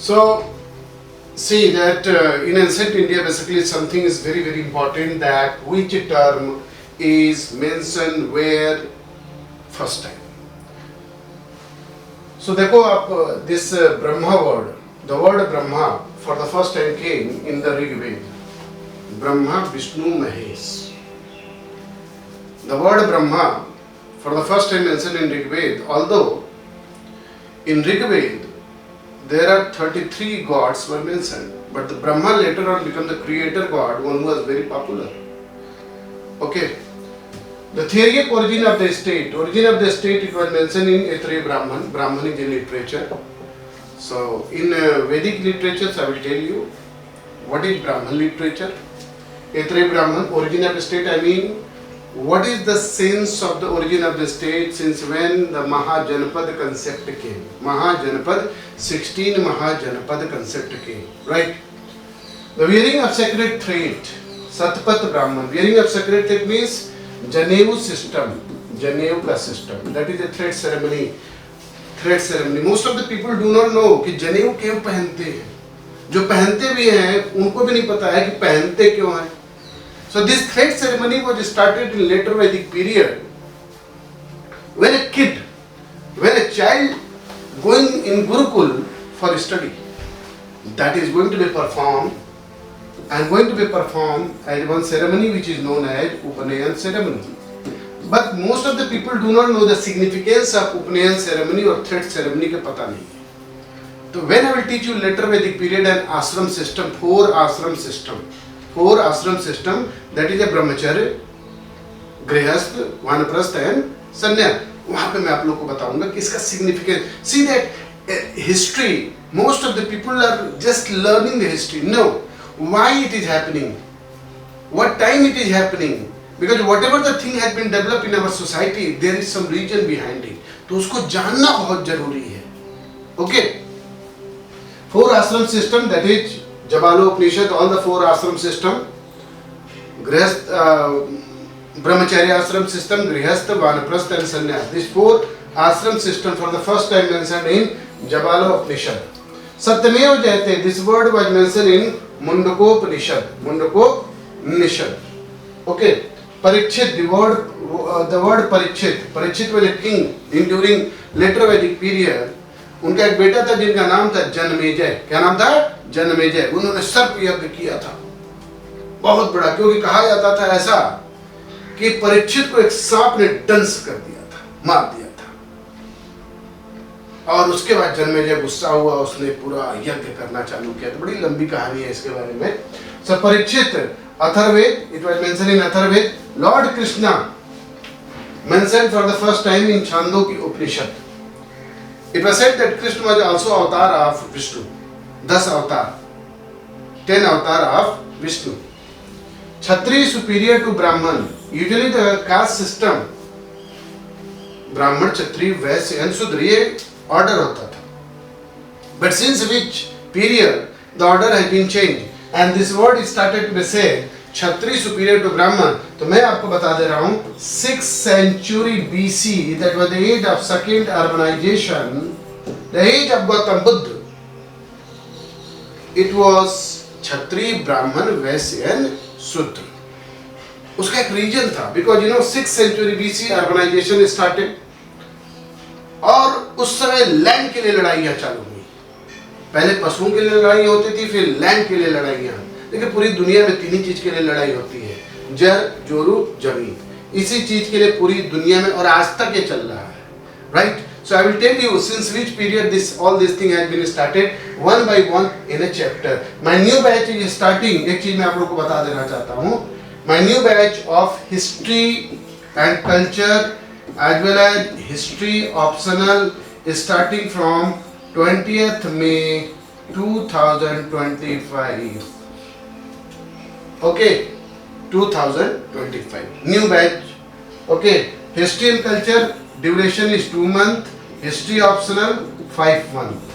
So see that in ancient India, basically something is very very important, that which term is mentioned where first time. So देखो आप this Brahma word, the word Brahma for the first time came in the Rig Veda. Brahma, Vishnu, Mahesh. The word Brahma for the first time mentioned in Rig Veda, although in Rig Veda there are 33 gods were mentioned, but the Brahma later on became the creator god, one who was very popular. Okay. The theory of origin of the state it was mentioned in Aitreya Brahman. Brahman is in literature. So in Vedic literatures I will tell you what is Brahman literature. Aitreya Brahman, origin of the state, I mean what is the sense of the origin of the state, since when the Mahajanapad concept came. Mahajanapad, 16 Mahajanapad concept came, right? The wearing of sacred thread, Satpat Brahman. Wearing of sacred thread means Janevu system, Janevu का system. That is a thread ceremony. Thread ceremony. Most of the people do not know कि जनेऊ क्यों पहनते हैं. जो पहनते भी हैं उनको भी नहीं पता है कि पहनते क्यों हैं. So this thread ceremony was started in later Vedic period. When a child going in Gurukul for study, that is going to be performed as one ceremony which is known as Upanayan ceremony. But most of the people do not know the significance of Upanayan ceremony or thread ceremony के पता नहीं. So when I will teach you later Vedic period and ashram system, four ashram system, that is a brahmacharya, grihast, vanaprastha and sannyas. वहाँ पे मैं आप लोग को बताऊंगा कि इसका significance. See that history, most of the people are just learning the history. No. Why it is happening, what time it is happening, because whatever the thing has been developed in our society, there is some reason behind it. तो उसको जानना बहुत जरूरी है. Okay. 4 ashram system, that is Jabalo Upanishad, all the 4 ashram system, Grihast, Brahmacharya ashram system, Grihastha, Vanaprastha and Sannyas. These 4 ashram system for the first time mentioned in Jabalo Upanishad. Satyameva Jayate, this word was mentioned in Mundakopanishad. Okay. Parikshit, the word Parikshit was a king during later Vedic period. उनका एक बेटा था जिनका नाम था जनमेजय. क्या नाम था? जनमेजय. उन्होंने सर्प यज्ञ किया था बहुत बड़ा, क्योंकि कहा जाता था ऐसा कि परीक्षित को एक सांप ने दंश कर दिया था, मार दिया था. और उसके बाद जन्मेजय गुस्सा हुआ, उसने पूरा यज्ञ करना चालू किया. तो बड़ी लंबी कहानी है इसके बारे में. So Parikshit, Atharvaveda, it was mention in Atharvaveda. Lord Krishna mention for the first time in Chandogya Upanishad. It was said that Krishna was also avatar of Vishnu. 10 avatar, 10 avatar of Vishnu. Kshatriya superior to Brahman. Usually the caste system, Brahman, Kshatriya, Vaishya and Shudra, ये order होता था. But since which period the order has been changed and this word started to be said, Kshatriya superior to Brahman. तो मैं आपको बता दे रहा हूँ 6th century BC, that was the age of second urbanization, the age of Gautam Buddha. It was Kshatriya, Brahman, Vaishya and Shudra. उसका एक reason था, because 6th century BC urbanization started और उस समय लैंड के लिए लड़ाइयाँ चालू हुई. पहले पशुओं के लिए लड़ाई होती थी, फिर लैंड के लिए लड़ाइयाँ. लेकिन पूरी दुनिया में 3 ही चीज के लिए लड़ाई होती है, जल, जोरू, जमीन. इसी चीज के लिए पूरी दुनिया में और आज तक ये चल रहा है, right. So I will tell you since which period this all this thing has been started one by one in a chapter. My new batch is starting. एक चीज मैं आप लोगों को बता देना चाहता हूँ. My new batch of history and culture as well as history optional starting from 20th May 2025. Okay, 2025. New batch. Okay, history and culture duration is 2 months. History optional 5 months.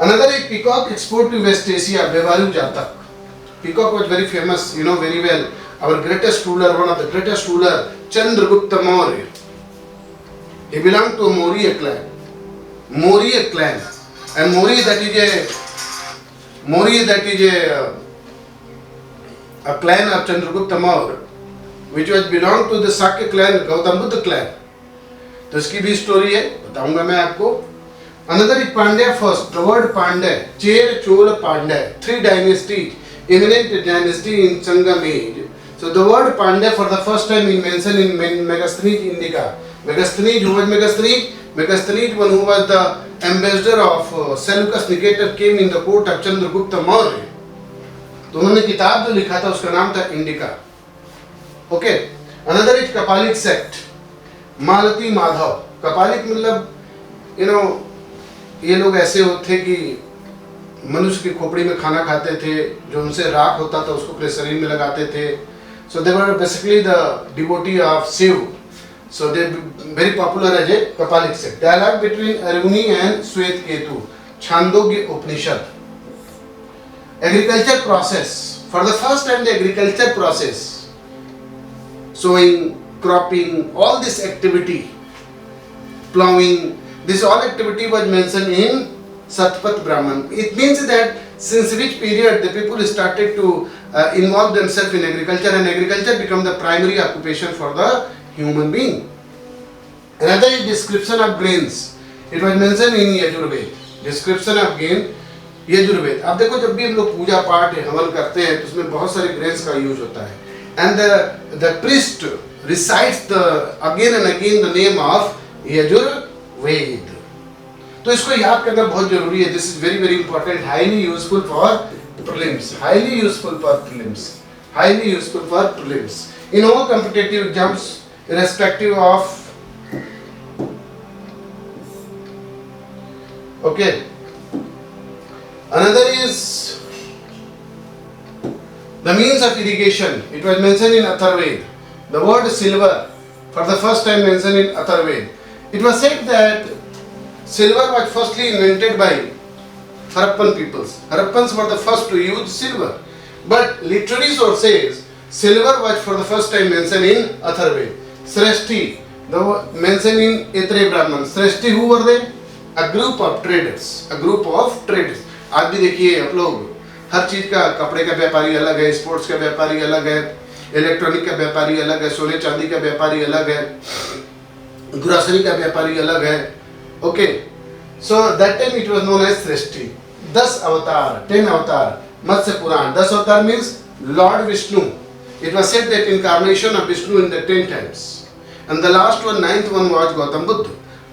Another is peacock export to West Asia. Bevaru Jatak. Peacock was very famous, very well. Our greatest ruler, one of the greatest ruler, Chandragupta Maurya. He belonged to a Maurya clan. And Mori, that is a clan of Chandragupta Maurya, which was belonged to the Sakya clan, Gautam Buddha clan. तो इसकी भी story है, बताऊंगा मैं आपको. Another is Pandya first. The word Pandya, Cher, Chola, Pandya, 3 dynasties, eminent dynasty in Sangam age. So the word Pandya for the first time is mentioned in Megasthenes Indica. Megasthenes, who was Megasthenes? Megasthenes, one who was the ambassador of Seleucus Nicator, came in the court of Chandragupta Maurya. तो उन्होंने किताब जो लिखा था उसका नाम था Indica. Okay. Another is Kapalika sect, Malati Madhav. Kapalika मतलब ये लोग ऐसे होते कि मनुष्य की खोपड़ी में खाना खाते थे, जो उनसे राख होता था उसको अपने शरीर में लगाते थे. So they were basically the devotee of Shiva. So they very popular as a Kapalika sect. Dialogue between Aruni and Shvetaketu, Chandogya Upanishad. Agriculture process. For the first time the agriculture process, sowing, cropping, all this activity, plowing, this all activity was mentioned in Satpat Brahman. It means that since which period the people started to involve themselves in agriculture, and agriculture become the primary occupation for the human being. Another is description of grains. It was mentioned in Yajurveda. Description of grain, Yajurveda. अब देखो जब भी हम लोग पूजा पाठ हवन करते हैं तो उसमें बहुत सारे ग्रेन्स का यूज होता है. And the priest recites the again and again the name of Yajurveda. तो इसको याद करना बहुत जरूरी है. This is very very important, highly useful for prelims, highly useful for prelims, highly useful for prelims in all competitive exams irrespective of. Okay. Another is the means of irrigation. It was mentioned in Atharvaveda. The word silver for the first time mentioned in Atharvaveda. It was said that silver was firstly invented by Harappan peoples. Harappans were the first to use silver. But literary source says silver was for the first time mentioned in Atharvaveda. Sreshti, the mentioned in Etre Brahman. Sreshti, who were they? A group of traders. A group of traders. आज भी देखिए आप लोग, हर चीज का, कपड़े का व्यापारी अलग है, स्पोर्ट्स का व्यापारी अलग है, इलेक्ट्रॉनिक का व्यापारी अलग है, सोने चांदी का व्यापारी अलग है, ग्रोसरी का व्यापारी अलग है. Okay. So that time it was known as Srishti. 10 avatar, 10 avatar, Matsya Purana. 10 avatar means lord Vishnu. It was said that incarnation of Vishnu in the 10 times, and the last one, 9th one was Gautam Buddha.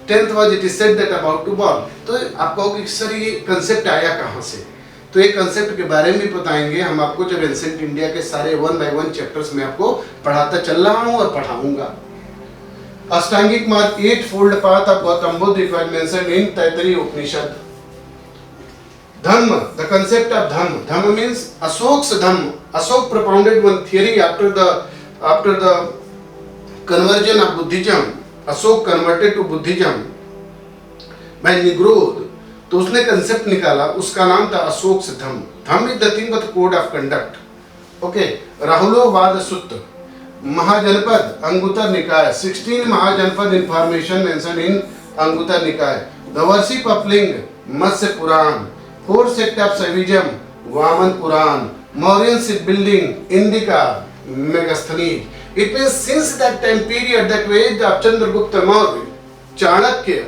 10th was it is said that about to born. तो आप कहोगे sir ये concept आया कहाँ से? तो ये concept के बारे में भी बताएंगे हम आपको जब एंशिएंट इंडिया के सारे 1 by 1 चैप्टर्स में आपको पढ़ाता चल रहा हूँ और पढ़ाऊंगा. अष्टांगिक मार्ग, 8 fold path of Gautam Buddha, it was mentioned in Taittiriya Upanishad. Dhamma, the concept of Dhamma. Dhamma means Ashok's Dhamma. Ashok propounded one theory after the conversion of Buddhism. Ashok converted to Buddhism by Nigrod. तो उसने concept निकाला, उसका नाम था Ashok Dhamma. Dhamma is nothing but code of conduct. Okay. Rahulovada Sutra. महाजनपद, Anguttara निकाय. 16 महाजनपद information mention in Anguttara निकाय. The worship of linga, Matsya Purana. 4 sect of Saivism, Vamana Purana. Mauryan ship building, Indica, Megasthenes. It means since that time period, that age of Chandragupta Maurya, Chanakya,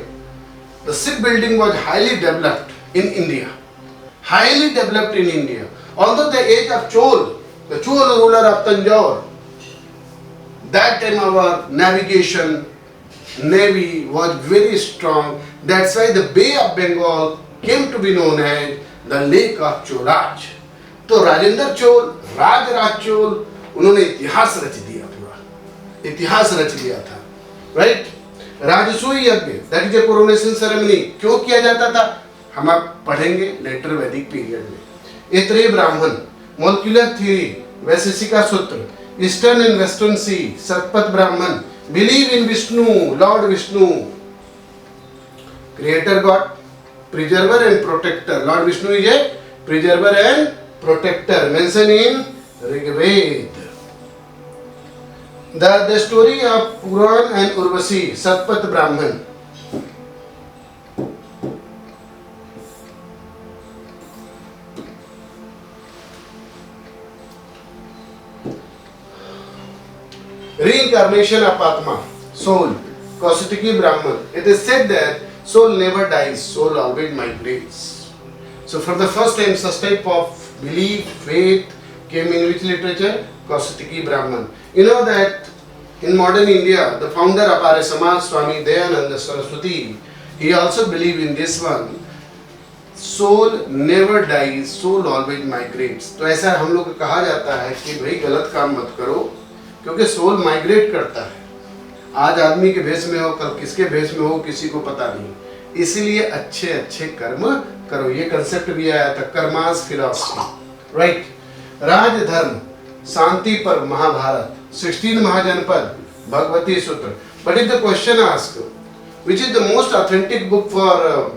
the shipbuilding was highly developed in India. Highly developed in India. Although the age of Chol, the Chol ruler of Tanjore, that time our navigation, navy was very strong. That's why the Bay of Bengal came to be known as the Lake of Cholaj. तो राजेंद्र चोल, राज चोल, उन्होंने इतिहास रच दिया, इतिहास रच लिया था. Right. राजसूय यज्ञ, that is a coronation ceremony. क्यों किया जाता था हम आप पढ़ेंगे लेटर वैदिक पीरियड में. ऐत्रेय ब्राह्मण, molecular theory, Vaisheshika Sutra, eastern and western sea, Shatapatha Brahmana. Believe in Vishnu, lord Vishnu, creator god, preserver and protector. Lord Vishnu is a preserver and protector, mention in Rigveda. The story of Puran and Urvasi, Satpat Brahman. Reincarnation of Atma, soul, Kausatiki Brahman. It is said that soul never dies, soul always migrates. So for the first time, such type of belief, faith came in which literature? Kausatiki Brahman. You know that in modern India, the founder of Arya Samaj, Swami Dayananda Saraswati, he also believed in this one. Soul never dies, soul always migrates. तो ऐसा हम लोग को कहा जाता है कि भाई गलत काम मत करो, क्योंकि सोल माइग्रेट करता है. आज आदमी के भेष में हो, कल किसके भेष में हो, किसी को पता नहीं. इसलिए अच्छे अच्छे कर्म करो. ये कंसेप्ट भी आया था, कर्मास फिलॉसफी, राइट. राजधर्म, शांति पर महाभारत, 16 महाजनपद, भगवती सूत्र. But if the question ask which is the most authentic book for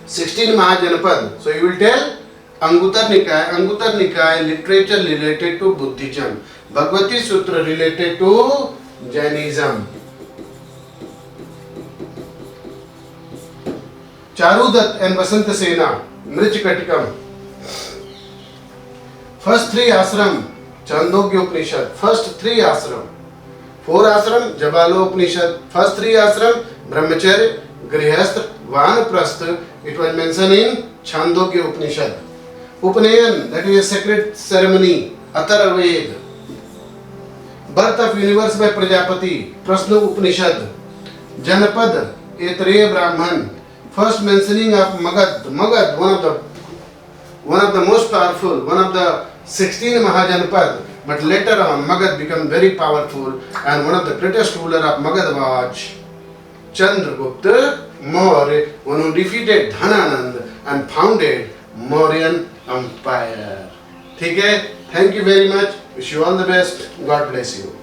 16 Mahajanapad, so you will tell Angutar Nikaya. Angutar Nikaya literature related to Buddhism, Bhagavati Sutra related to Jainism. Charudat and Vasanta Sena, Mrichikatikam. First 3 ashram, Chandogya Upanishad, first 3 ashram. 4 ashram, Jabalopanishad, first 3 ashram, Brahmacharya, Grihastha, Vanaprastha, it was mentioned in Chandogya Upanishad. Upanayan, that is a sacred ceremony, Atharvaveda. Birth of universe by Prajapati, Prasna Upanishad. Janapad, Aitreya Brahman, first mentioning of Magad. Magad, one of the most powerful, one of the 16 Mahajanapad. But later on, Magad became very powerful, and one of the greatest ruler of Magad was Chandragupta Maurya, one who defeated Dhananand and founded Mauryan Empire. ठीक है, thank you very much. Wish you all the best. God bless you.